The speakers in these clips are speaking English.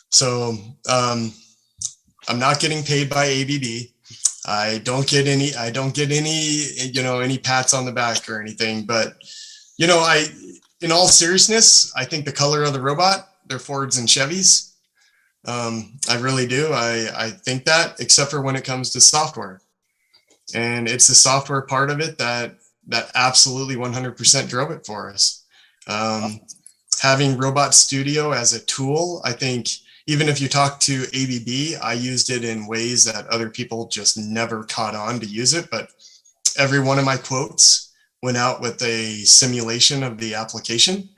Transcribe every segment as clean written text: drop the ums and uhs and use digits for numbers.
So I'm not getting paid by ABB. I don't get any, any pats on the back or anything. But, in all seriousness, I think the color of the robot, they're Fords and Chevys. I really do. I think that, except for when it comes to software. And it's the software part of it that absolutely 100% drove it for us. Having Robot Studio as a tool, I think even if you talk to ABB, I used it in ways that other people just never caught on to use it. But every one of my quotes went out with a simulation of the application.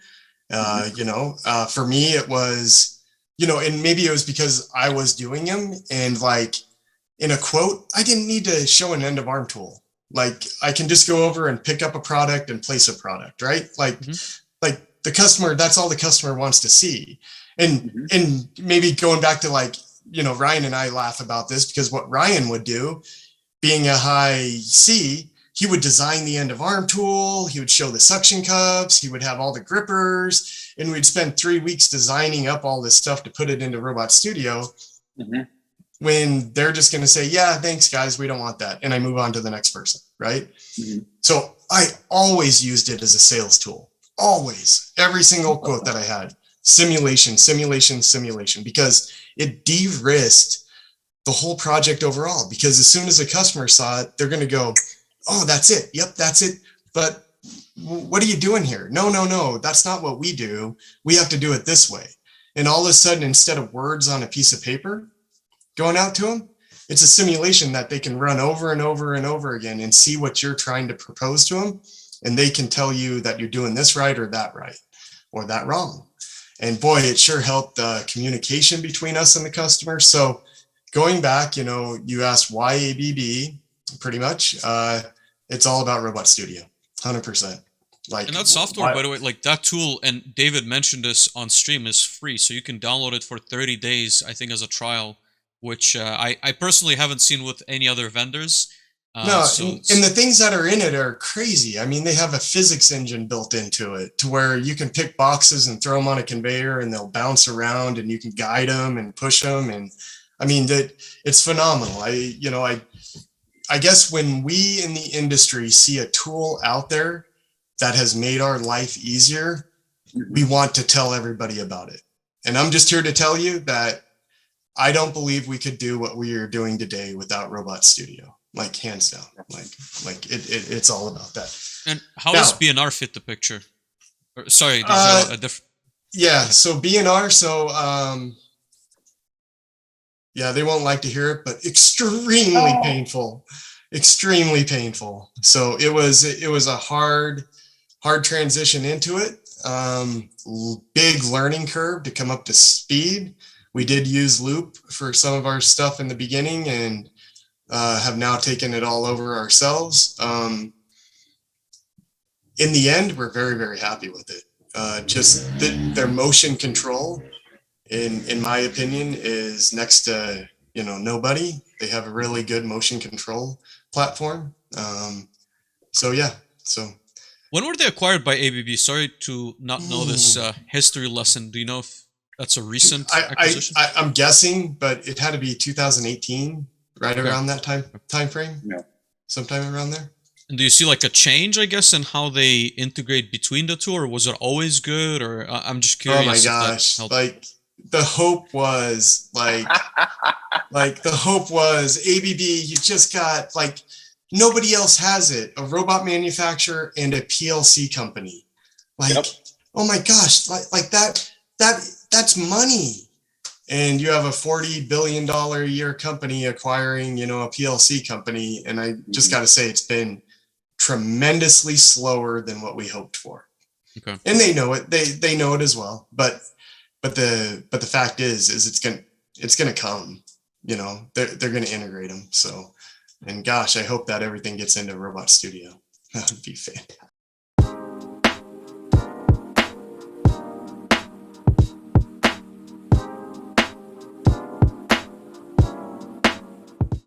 For me, it was, and maybe it was because I was doing them, and like in a quote, I didn't need to show an end of arm tool. Like I can just go over and pick up a product and place a product, right? Like the customer, that's all the customer wants to see. And maybe going back to like, Ryan and I laugh about this because what Ryan would do, being a high C, he would design the end of arm tool. He would show the suction cups. He would have all the grippers, and we'd spend 3 weeks designing up all this stuff to put it into Robot Studio. When they're just going to say, yeah, thanks guys, we don't want that. And I move on to the next person. Right. So I always used it as a sales tool. Always. Every single quote that I had. Simulation, because it de-risked the whole project overall. Because as soon as a customer saw it, they're going to go, oh, that's it. Yep, that's it. But what are you doing here? No, that's not what we do. We have to do it this way. And all of a sudden, instead of words on a piece of paper going out to them, it's a simulation that they can run over and over and over again and see what you're trying to propose to them. And they can tell you that you're doing this right or that wrong. And boy, it sure helped the communication between us and the customer. So going back, you asked why ABB, pretty much. It's all about Robot Studio, 100%. Like, and that software, by the way, like that tool, and David mentioned this on stream, is free. So you can download it for 30 days, I think, as a trial, which I personally haven't seen with any other vendors. No, and the things that are in it are crazy. I mean, they have a physics engine built into it to where you can pick boxes and throw them on a conveyor and they'll bounce around and you can guide them and push them. And I mean, it's phenomenal. I guess when we in the industry see a tool out there that has made our life easier, we want to tell everybody about it. And I'm just here to tell you that I don't believe we could do what we are doing today without Robot Studio. Like hands down, like it's all about that. And how does BNR fit the picture? Sorry, there's a different. Yeah, so BNR, yeah, they won't like to hear it, but extremely painful, extremely painful. So it was a hard transition into it. Big learning curve to come up to speed. We did use Loop for some of our stuff in the beginning, and have now taken it all over ourselves. In the end, we're very, very happy with it. Just their motion control, in my opinion, is next to nobody. They have a really good motion control platform. So yeah. So when were they acquired by ABB? Sorry to not know this history lesson. Do you know if that's a recent acquisition? I'm guessing, but it had to be 2018. Right around that time frame, yeah, sometime around there. And do you see like a change, I guess, in how they integrate between the two, or was it always good? Or I'm just curious. Oh my gosh! Like the hope was like the hope was ABB. You just got like nobody else has it. A robot manufacturer and a PLC company. Like, oh my gosh! Like that's money. And you have a $40 billion a year company acquiring, a PLC company. And I just got to say, it's been tremendously slower than what we hoped for. Okay. And they know it. They know it as well. But the fact is it's gonna come. They're gonna integrate them. So, and gosh, I hope that everything gets into Robot Studio. That would be fantastic.